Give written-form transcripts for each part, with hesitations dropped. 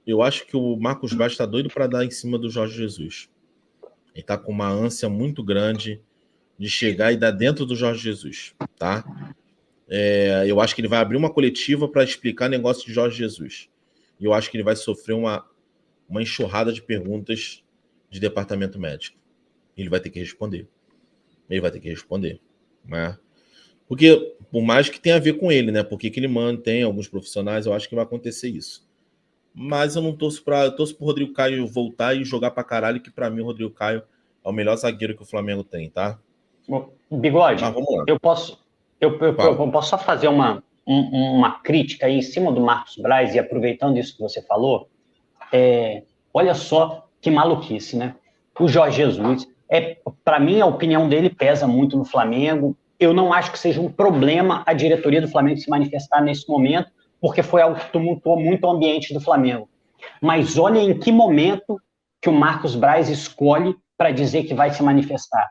eu acho que o Marcos Braz está doido para dar em cima do Jorge Jesus. Ele está com uma ânsia muito grande de chegar e dar dentro do Jorge Jesus, tá? Eu acho que ele vai abrir uma coletiva para explicar negócio de Jorge Jesus. E eu acho que ele vai sofrer uma enxurrada de perguntas de departamento médico. Ele vai ter que responder. Né? Porque, por mais que tenha a ver com ele, né? Porque que ele mantém alguns profissionais, eu acho que vai acontecer isso. Mas eu não torço eu torço pro Rodrigo Caio voltar e jogar pra caralho, que pra mim o Rodrigo Caio é o melhor zagueiro que o Flamengo tem, tá? Bigode, Mas vamos lá. eu posso só fazer uma crítica aí em cima do Marcos Braz, e aproveitando isso que você falou, olha só que maluquice, né? O Jorge Jesus, para mim, a opinião dele pesa muito no Flamengo. Eu não acho que seja um problema a diretoria do Flamengo se manifestar nesse momento, porque foi algo que tumultuou muito o ambiente do Flamengo. Mas olha em que momento que o Marcos Braz escolhe para dizer que vai se manifestar.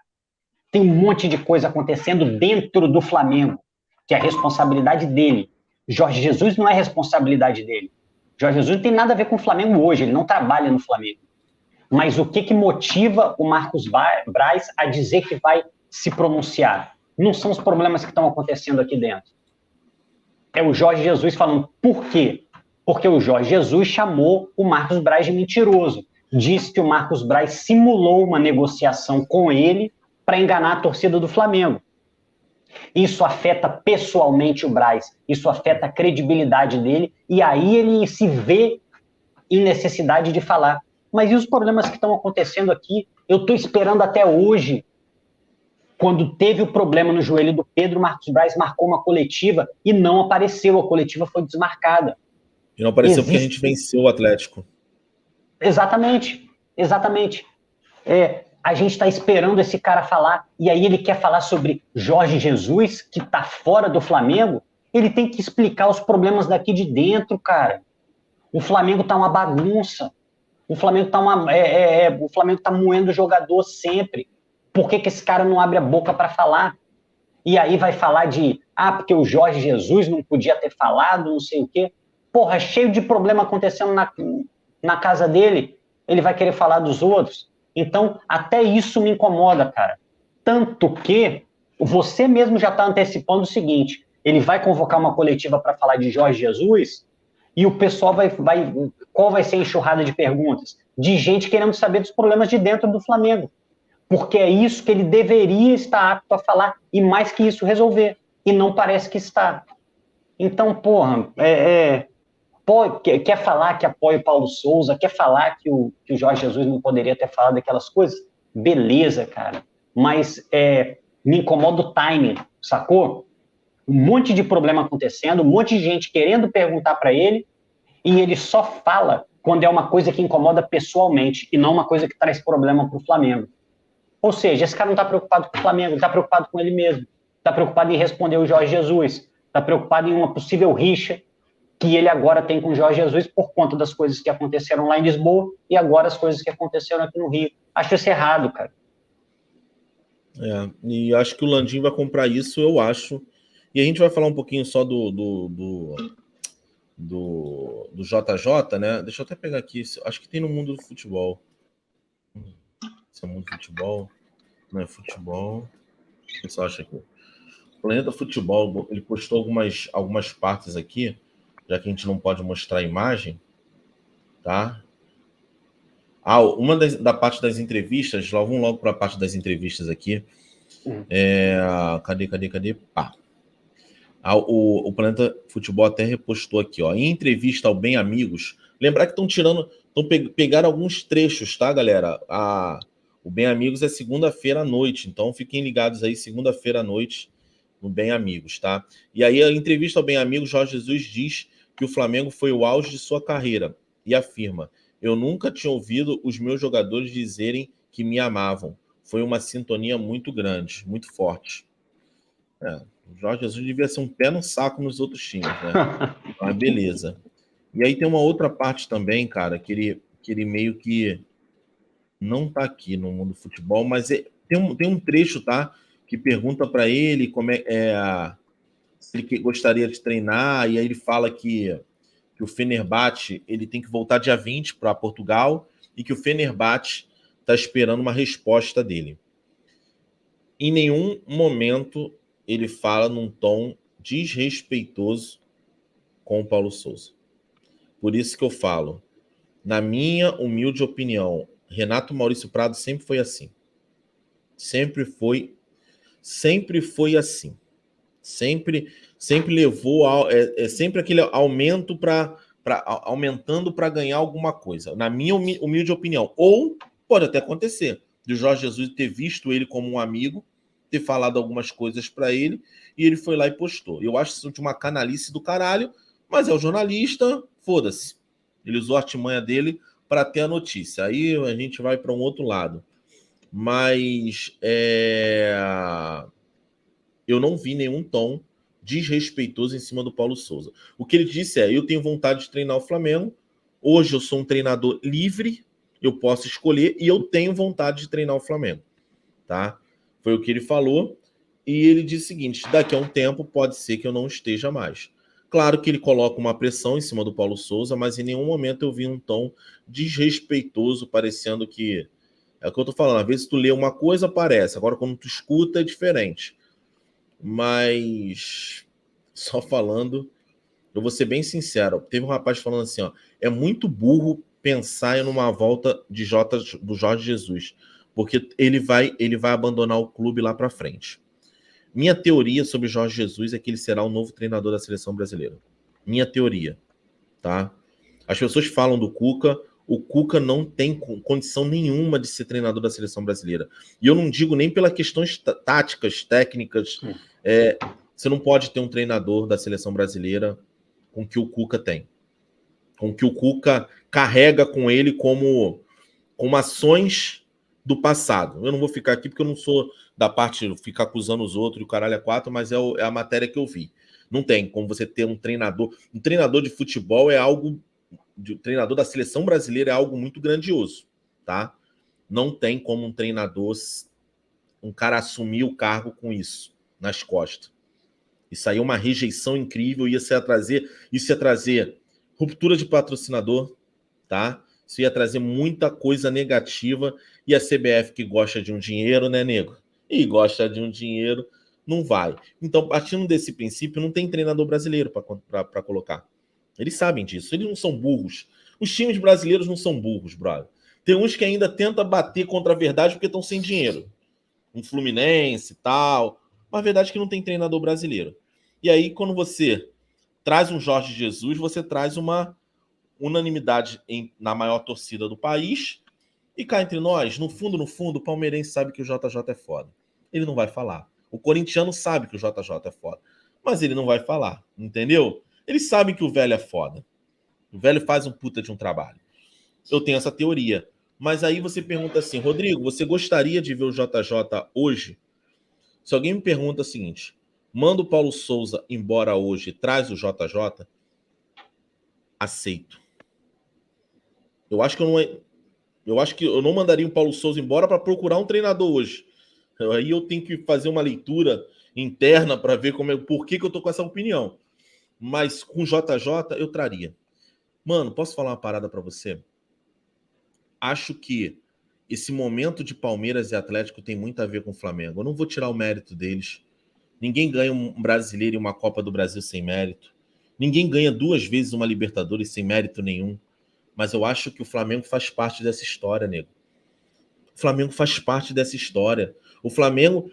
Tem um monte de coisa acontecendo dentro do Flamengo, que é a responsabilidade dele. Jorge Jesus não é responsabilidade dele. Jorge Jesus não tem nada a ver com o Flamengo hoje, ele não trabalha no Flamengo. Mas o que motiva o Marcos Braz a dizer que vai se pronunciar? Não são os problemas que estão acontecendo aqui dentro. É o Jorge Jesus falando. Por quê? Porque o Jorge Jesus chamou o Marcos Braz de mentiroso. Disse que o Marcos Braz simulou uma negociação com ele para enganar a torcida do Flamengo. Isso afeta pessoalmente o Braz, isso afeta a credibilidade dele, e aí ele se vê em necessidade de falar. Mas e os problemas que estão acontecendo aqui? Eu estou esperando até hoje. Quando teve o problema no joelho do Pedro, o Marcos Braz marcou uma coletiva e não apareceu, a coletiva foi desmarcada. E não apareceu porque a gente venceu o Atlético. Exatamente. A gente está esperando esse cara falar, e aí ele quer falar sobre Jorge Jesus, que está fora do Flamengo. Ele tem que explicar os problemas daqui de dentro, cara. O Flamengo está uma bagunça. O Flamengo está moendo o jogador sempre. Por que esse cara não abre a boca para falar? E aí vai falar porque o Jorge Jesus não podia ter falado, não sei o quê. Porra, cheio de problema acontecendo na casa dele. Ele vai querer falar dos outros. Então, até isso me incomoda, cara. Tanto que você mesmo já está antecipando o seguinte: ele vai convocar uma coletiva para falar de Jorge Jesus e o pessoal qual vai ser a enxurrada de perguntas? De gente querendo saber dos problemas de dentro do Flamengo. Porque é isso que ele deveria estar apto a falar e, mais que isso, resolver. E não parece que está. Então, porra, quer falar que apoia o Paulo Souza, quer falar que o Jorge Jesus não poderia ter falado aquelas coisas? Beleza, cara. Mas me incomoda o timing, sacou? Um monte de problema acontecendo, um monte de gente querendo perguntar para ele, e ele só fala quando é uma coisa que incomoda pessoalmente e não uma coisa que traz problema para o Flamengo. Ou seja, esse cara não está preocupado com o Flamengo, ele está preocupado com ele mesmo. Está preocupado em responder o Jorge Jesus. Está preocupado em uma possível rixa que ele agora tem com o Jorge Jesus por conta das coisas que aconteceram lá em Lisboa e agora as coisas que aconteceram aqui no Rio. Acho isso errado, cara. E acho que o Landim vai comprar isso, eu acho. E a gente vai falar um pouquinho só do JJ, né? Deixa eu até pegar aqui. Acho que tem no mundo do futebol. Esse é mundo do futebol. Não é futebol. O que você acha aqui? O Planeta Futebol, ele postou algumas partes aqui, já que a gente não pode mostrar a imagem, tá? Uma da parte das entrevistas, vamos logo para a parte das entrevistas aqui. Cadê? Pá. O Planeta Futebol até repostou aqui, ó. Em entrevista ao Bem Amigos, lembrar que pegaram alguns trechos, tá, galera? O Bem Amigos é segunda-feira à noite, então fiquem ligados aí, segunda-feira à noite, no Bem Amigos, tá? E aí, a entrevista ao Bem Amigos, Jorge Jesus diz que o Flamengo foi o auge de sua carreira e afirma: eu nunca tinha ouvido os meus jogadores dizerem que me amavam. Foi uma sintonia muito grande, muito forte. O Jorge Jesus devia ser um pé no saco nos outros times, né? Mas beleza. E aí tem uma outra parte também, cara, que ele meio que não tá aqui no mundo do futebol, mas tem um trecho, tá? Que pergunta para ele como se ele gostaria de treinar, e aí ele fala que que o Fenerbahçe ele tem que voltar dia 20 para Portugal e que o Fenerbahçe está esperando uma resposta dele. Em nenhum momento ele fala num tom desrespeitoso com o Paulo Sousa. Por isso que eu falo, na minha humilde opinião, Renato Maurício Prado sempre foi assim. Sempre foi assim. Sempre levou sempre aquele aumento aumentando para ganhar alguma coisa. Na minha humilde opinião. Ou pode até acontecer de Jorge Jesus ter visto ele como um amigo, ter falado algumas coisas para ele, e ele foi lá e postou. Eu acho isso de uma canalice do caralho, mas é o jornalista, foda-se. Ele usou a artimanha dele para ter a notícia. Aí a gente vai para um outro lado. Mas eu não vi nenhum tom desrespeitoso em cima do Paulo Sousa. O que ele disse eu tenho vontade de treinar o Flamengo, hoje eu sou um treinador livre, eu posso escolher e eu tenho vontade de treinar o Flamengo. Tá? Foi o que ele falou, e ele disse o seguinte, daqui a um tempo pode ser que eu não esteja mais. Claro que ele coloca uma pressão em cima do Paulo Sousa, mas em nenhum momento eu vi um tom desrespeitoso, parecendo que... É o que eu tô falando, às vezes tu lê uma coisa, aparece, agora quando tu escuta é diferente. Mas, só falando, eu vou ser bem sincero, teve um rapaz falando assim, ó, é muito burro pensar em uma volta do Jorge Jesus, porque ele vai abandonar o clube lá para frente. Minha teoria sobre Jorge Jesus é que ele será o novo treinador da seleção brasileira. Minha teoria, tá? As pessoas falam do Cuca, o Cuca não tem condição nenhuma de ser treinador da seleção brasileira. E eu não digo nem pelas questões táticas, técnicas. Você não pode ter um treinador da seleção brasileira com o que o Cuca tem. Com o que o Cuca carrega com ele como ações do passado. Eu não vou ficar aqui porque eu não sou da parte de ficar acusando os outros e o caralho é quatro, mas é a matéria que eu vi. Não tem como você ter um treinador. Um treinador de futebol é algo... O treinador da seleção brasileira é algo muito grandioso, tá? Não tem como um treinador, um cara assumir o cargo com isso nas costas. Isso aí é uma rejeição incrível, isso ia trazer ruptura de patrocinador, tá? Isso ia trazer muita coisa negativa, e a CBF que gosta de um dinheiro, né, nego? E gosta de um dinheiro, não vai. Então, partindo desse princípio, não tem treinador brasileiro para colocar. Eles sabem disso, eles não são burros. Os times brasileiros não são burros, brother. Tem uns que ainda tentam bater contra a verdade porque estão sem dinheiro. Um Fluminense e tal. Mas a verdade é que não tem treinador brasileiro. E aí, quando você traz um Jorge Jesus, você traz uma unanimidade na maior torcida do país. E cá entre nós, no fundo, o palmeirense sabe que o JJ é foda. Ele não vai falar. O corintiano sabe que o JJ é foda. Mas ele não vai falar, entendeu? Eles sabem que o velho é foda. O velho faz um puta de um trabalho. Eu tenho essa teoria. Mas aí você pergunta assim, Rodrigo, você gostaria de ver o JJ hoje? Se alguém me pergunta o seguinte, manda o Paulo Sousa embora hoje, traz o JJ, aceito. Eu acho que eu não mandaria o Paulo Sousa embora para procurar um treinador hoje. Aí eu tenho que fazer uma leitura interna para ver por que eu tô com essa opinião. Mas com JJ eu traria. Mano, posso falar uma parada para você? Acho que esse momento de Palmeiras e Atlético tem muito a ver com o Flamengo. Eu não vou tirar o mérito deles. Ninguém ganha um brasileiro e uma Copa do Brasil sem mérito. Ninguém ganha 2 vezes uma Libertadores sem mérito nenhum. Mas eu acho que o Flamengo faz parte dessa história, nego. O Flamengo faz parte dessa história. O Flamengo,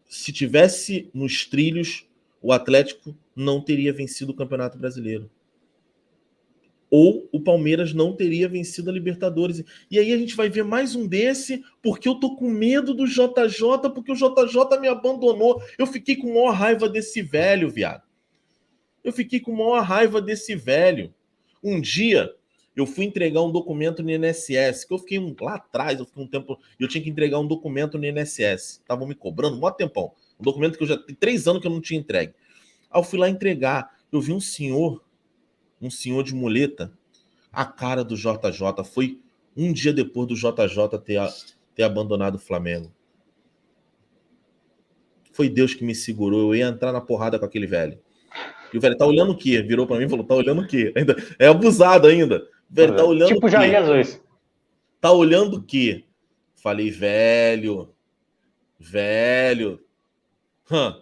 se tivesse nos trilhos, o Atlético não teria vencido o Campeonato Brasileiro. Ou o Palmeiras não teria vencido a Libertadores. E aí a gente vai ver mais um desse, porque eu tô com medo do JJ, porque o JJ me abandonou. Eu fiquei com maior raiva desse velho, viado. Eu fiquei com maior raiva desse velho. Um dia, eu fui entregar um documento no INSS, que eu fiquei lá atrás, eu fiquei um tempo, eu tinha que entregar um documento no INSS. Estavam me cobrando um maior tempão. Um documento que eu já tem 3 anos que eu não tinha entregue. Aí eu fui lá entregar. Eu vi um senhor de muleta, a cara do JJ. Foi um dia depois do JJ ter abandonado o Flamengo. Foi Deus que me segurou. Eu ia entrar na porrada com aquele velho. E o velho, tá olhando o quê? Virou pra mim e falou, tá olhando o quê? Ainda, é abusado ainda. Velho, tá olhando tipo o Jorge quê? Jesus. Tá olhando o quê? Falei, velho. Hã.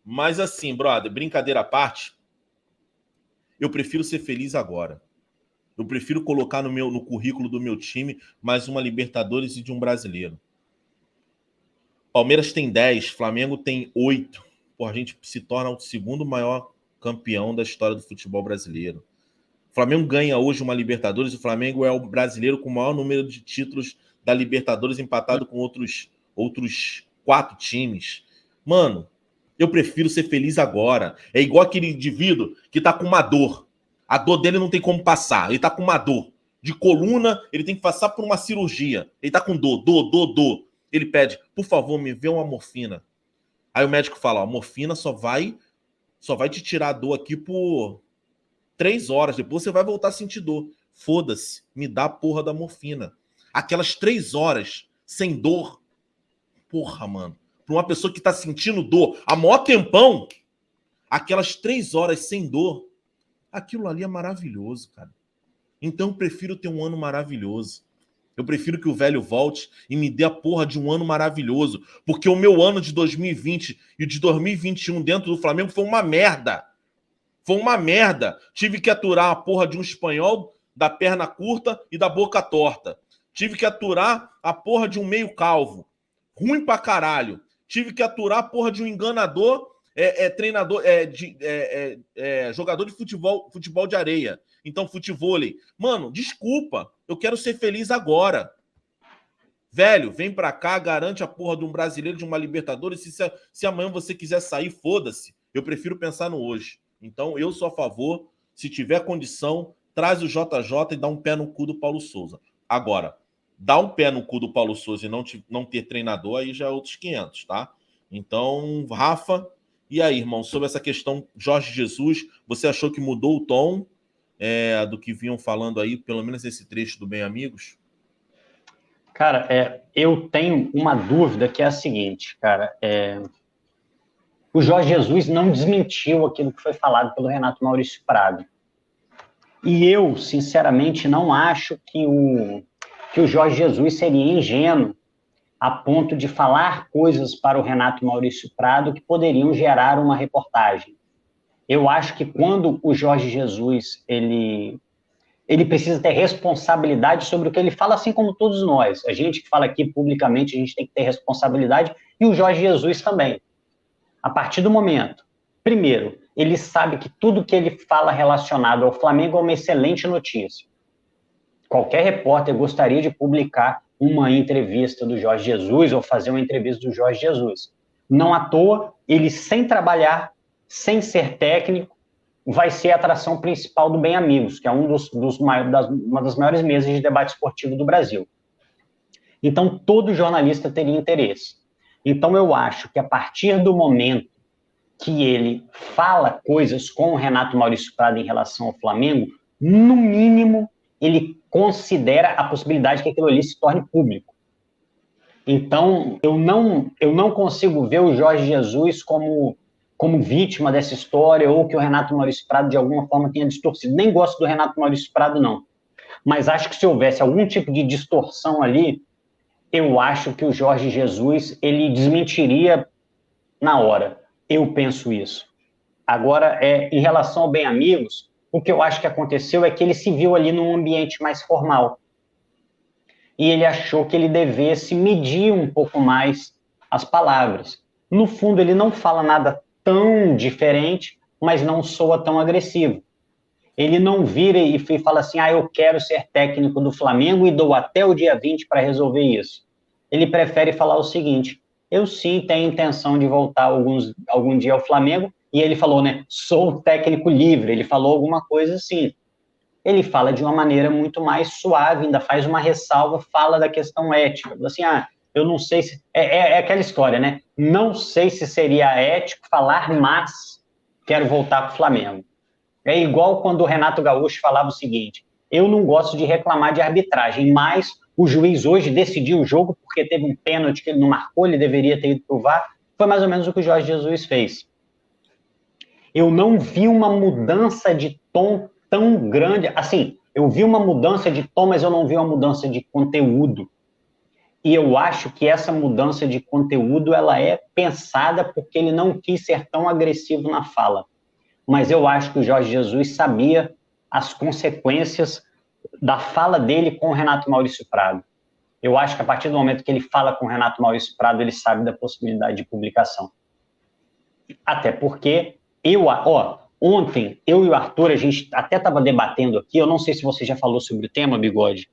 Mas assim, brother, brincadeira à parte, eu prefiro ser feliz agora. Eu prefiro colocar no currículo do meu time mais uma Libertadores e de um brasileiro. Palmeiras tem 10, Flamengo tem 8. Pô, a gente se torna o segundo maior campeão da história do futebol brasileiro. O Flamengo ganha hoje uma Libertadores, o Flamengo é o brasileiro com o maior número de títulos da Libertadores, empatado com outros 4 times. Mano, eu prefiro ser feliz agora. É igual aquele indivíduo que tá com uma dor. A dor dele não tem como passar. Ele tá com uma dor. De coluna, ele tem que passar por uma cirurgia. Ele tá com dor. Ele pede, por favor, me vê uma morfina. Aí o médico fala, ó, morfina só vai te tirar a dor aqui por 3 horas. Depois você vai voltar a sentir dor. Foda-se, me dá a porra da morfina. Aquelas 3 horas sem dor. Porra, mano. Pra uma pessoa que tá sentindo dor há maior tempão, aquelas 3 horas sem dor, aquilo ali é maravilhoso, cara. Então eu prefiro ter um ano maravilhoso. Eu prefiro que o velho volte e me dê a porra de um ano maravilhoso. Porque o meu ano de 2020 e de 2021 dentro do Flamengo foi uma merda. Foi uma merda. Tive que aturar a porra de um espanhol da perna curta e da boca torta. Tive que aturar a porra de um meio calvo. Ruim pra caralho. Tive que aturar a porra de um enganador, treinador, jogador de futebol de areia. Então, futevôlei. Mano, desculpa. Eu quero ser feliz agora. Velho, vem pra cá, garante a porra de um brasileiro, de uma Libertadores. Se amanhã você quiser sair, foda-se. Eu prefiro pensar no hoje. Então, eu sou a favor. Se tiver condição, traz o JJ e dá um pé no cu do Paulo Souza. Agora, dar um pé no cu do Paulo Souza e não ter treinador, aí já é outros 500, tá? Então, Rafa, e aí, irmão, sobre essa questão Jorge Jesus, você achou que mudou o tom do que vinham falando aí, pelo menos esse trecho do Bem Amigos? Cara, eu tenho uma dúvida que é a seguinte, cara, o Jorge Jesus não desmentiu aquilo que foi falado pelo Renato Maurício Prado. E eu, sinceramente, não acho que o Jorge Jesus seria ingênuo a ponto de falar coisas para o Renato Maurício Prado que poderiam gerar uma reportagem. Eu acho que quando o Jorge Jesus ele precisa ter responsabilidade sobre o que ele fala, assim como todos nós. A gente que fala aqui publicamente, a gente tem que ter responsabilidade, e o Jorge Jesus também. A partir do momento, primeiro, ele sabe que tudo que ele fala relacionado ao Flamengo é uma excelente notícia. Qualquer repórter gostaria de publicar uma entrevista do Jorge Jesus ou fazer uma entrevista do Jorge Jesus. Não à toa, ele sem trabalhar, sem ser técnico, vai ser a atração principal do Bem Amigos, que é uma das maiores mesas de debate esportivo do Brasil. Então, todo jornalista teria interesse. Então, eu acho que a partir do momento que ele fala coisas com o Renato Maurício Prado em relação ao Flamengo, no mínimo, ele considera a possibilidade que aquilo ali se torne público. Então, eu não consigo ver o Jorge Jesus como vítima dessa história, ou que o Renato Maurício Prado, de alguma forma, tenha distorcido. Nem gosto do Renato Maurício Prado, não. Mas acho que se houvesse algum tipo de distorção ali, eu acho que o Jorge Jesus, ele desmentiria na hora. Eu penso isso. Agora, em relação ao Bem Amigos, o que eu acho que aconteceu é que ele se viu ali num ambiente mais formal. E ele achou que ele devesse medir um pouco mais as palavras. No fundo, ele não fala nada tão diferente, mas não soa tão agressivo. Ele não vira e fala assim, eu quero ser técnico do Flamengo e dou até o dia 20 para resolver isso. Ele prefere falar o seguinte, eu sim tenho intenção de voltar algum dia ao Flamengo, e ele falou, né, sou técnico livre, ele falou alguma coisa assim. Ele fala de uma maneira muito mais suave, ainda faz uma ressalva, fala da questão ética, assim, eu não sei se... É aquela história, né? Não sei se seria ético falar, mas quero voltar para o Flamengo. É igual quando o Renato Gaúcho falava o seguinte, eu não gosto de reclamar de arbitragem, mas o juiz hoje decidiu o jogo porque teve um pênalti que ele não marcou, ele deveria ter ido pro VAR. Foi mais ou menos o que o Jorge Jesus fez. Eu não vi uma mudança de tom tão grande. Assim, eu vi uma mudança de tom, mas eu não vi uma mudança de conteúdo. E eu acho que essa mudança de conteúdo ela é pensada porque ele não quis ser tão agressivo na fala. Mas eu acho que o Jorge Jesus sabia as consequências da fala dele com o Renato Maurício Prado. Eu acho que a partir do momento que ele fala com o Renato Maurício Prado, ele sabe da possibilidade de publicação. Até porque ontem eu e o Arthur, a gente até estava debatendo aqui, eu não sei se você já falou sobre o tema, Bigode,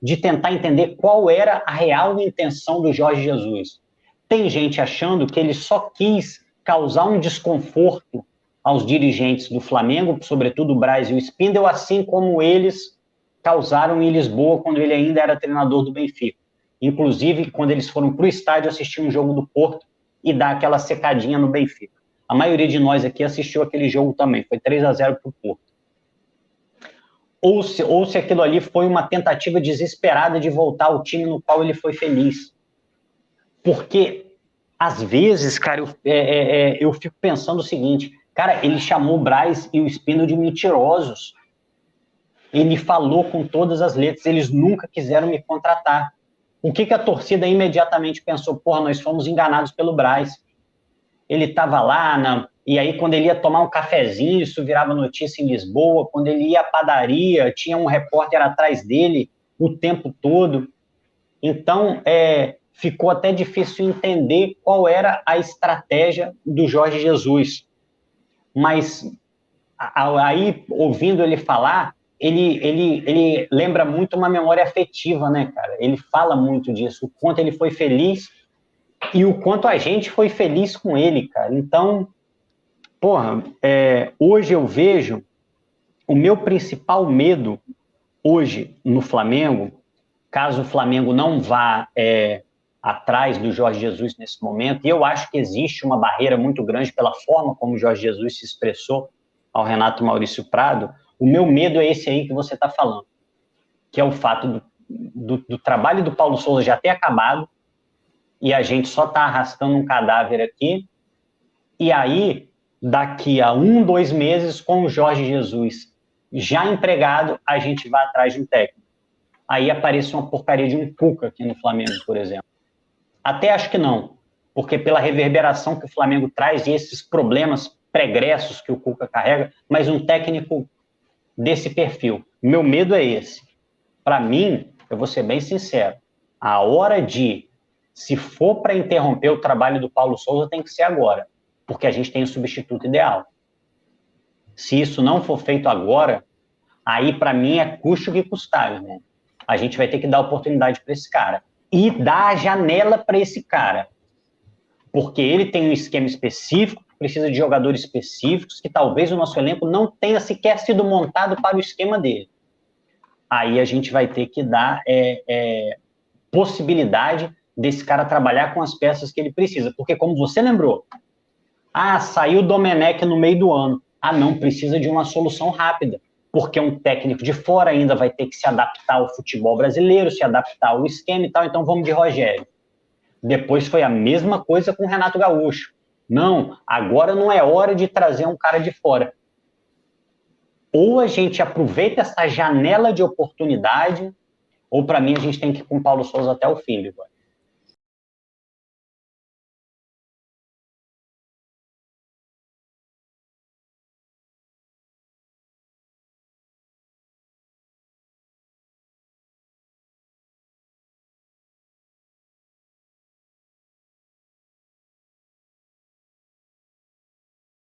de tentar entender qual era a real intenção do Jorge Jesus. Tem gente achando que ele só quis causar um desconforto aos dirigentes do Flamengo, sobretudo o Braz e o Spindle, assim como eles causaram em Lisboa quando ele ainda era treinador do Benfica. Inclusive, quando eles foram para o estádio assistir um jogo do Porto e dar aquela secadinha no Benfica. A maioria de nós aqui assistiu aquele jogo também, foi 3-0 para o Porto. Ou se aquilo ali foi uma tentativa desesperada de voltar ao time no qual ele foi feliz. Porque, às vezes, cara, eu fico pensando o seguinte, cara, ele chamou o Braz e o Spindle de mentirosos. Ele falou com todas as letras, eles nunca quiseram me contratar. O que a torcida imediatamente pensou? Porra, nós fomos enganados pelo Braz. Ele estava lá, e aí quando ele ia tomar um cafezinho, isso virava notícia em Lisboa, quando ele ia à padaria, tinha um repórter atrás dele o tempo todo. Então, ficou até difícil entender qual era a estratégia do Jorge Jesus. Mas, aí, ouvindo ele falar, ele lembra muito uma memória afetiva, né, cara? Ele fala muito disso, o quanto ele foi feliz e o quanto a gente foi feliz com ele, cara. Então, porra, hoje eu vejo o meu principal medo hoje no Flamengo, caso o Flamengo não vá atrás do Jorge Jesus nesse momento, e eu acho que existe uma barreira muito grande pela forma como o Jorge Jesus se expressou ao Renato Maurício Prado, o meu medo é esse aí que você está falando, que é o fato do trabalho do Paulo Souza já ter acabado, e a gente só está arrastando um cadáver aqui, e aí, daqui a 2 meses, com o Jorge Jesus já empregado, a gente vai atrás de um técnico. Aí aparece uma porcaria de um Cuca aqui no Flamengo, por exemplo. Até acho que não, porque pela reverberação que o Flamengo traz e esses problemas pregressos que o Cuca carrega, mas um técnico desse perfil. Meu medo é esse. Para mim, eu vou ser bem sincero, a hora se for para interromper o trabalho do Paulo Souza, tem que ser agora, porque a gente tem o substituto ideal. Se isso não for feito agora, aí para mim é custo que custar, né? A gente vai ter que dar oportunidade para esse cara e dar a janela para esse cara, porque ele tem um esquema específico, precisa de jogadores específicos, que talvez o nosso elenco não tenha sequer sido montado para o esquema dele. Aí a gente vai ter que dar possibilidade desse cara trabalhar com as peças que ele precisa, porque como você lembrou, saiu o Domenech no meio do ano, não, precisa de uma solução rápida, porque um técnico de fora ainda vai ter que se adaptar ao futebol brasileiro, se adaptar ao esquema e tal, então vamos de Rogério. Depois foi a mesma coisa com o Renato Gaúcho. Não, agora não é hora de trazer um cara de fora. Ou a gente aproveita essa janela de oportunidade, ou para mim a gente tem que ir com o Paulo Souza até o fim, Bigode.